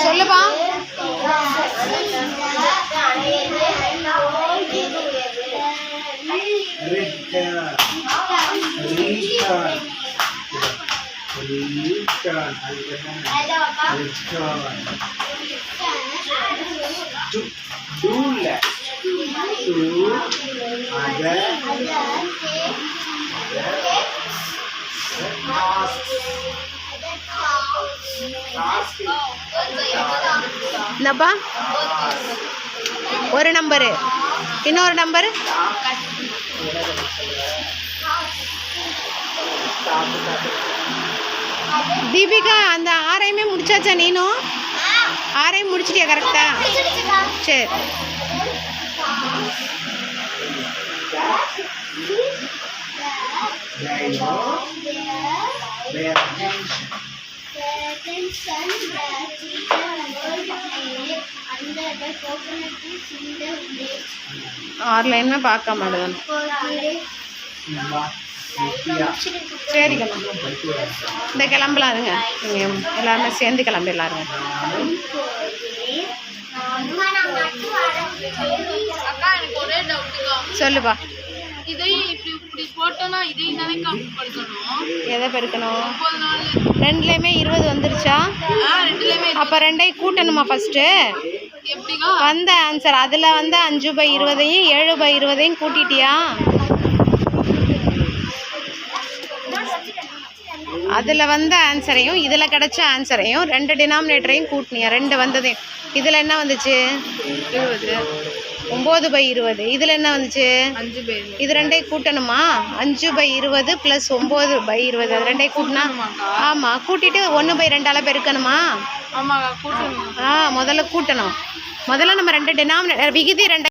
சொல்லுப்பா. என்னப்பா? ஒரு நம்பரு, இன்னொரு நம்பரு. தீபிகா, அந்த ஆரையுமே முடிச்சாச்சா? நீனும் ஆரையும் முடிச்சிட்டியா? கரெக்டா? சரி. ஆறு லைனுமே பார்க்க மாட்டேன். சரிக்கம்மா, இந்த கிளம்பலாருங்க. நீங்கள் எல்லாருமே சேர்ந்து கிளம்பிடலாருங்க. சொல்லுப்பா. எதை பெருக்கணும்? ரெண்டுலேயுமே 20 வந்துருச்சா? அப்போ ரெண்டையும் கூட்டணுமா ஃபஸ்ட்டு? வந்த ஆன்சர் அதில் வந்து 5/20 7/20 கூட்டிட்டியா? அதில் வந்த ஆன்சரையும் இதில் கிடச்ச ஆன்சரையும் ரெண்டு டினாமினேட்டரையும் கூட்டினியா? ரெண்டு வந்ததையும். இதில் என்ன வந்துச்சு? 9/20. இதில் என்ன வந்துச்சு? 5/20. இது ரெண்டையும் கூட்டணுமா? 5/20 + 9/20. அது ரெண்டையும் கூட்டினா? ஆமாம், கூட்டிட்டு 1/2 பெருக்கணுமா? முதல்ல கூட்டணும். முதல்ல நம்ம ரெண்டு டினாமினேட்டர் விகுதி ரெண்டு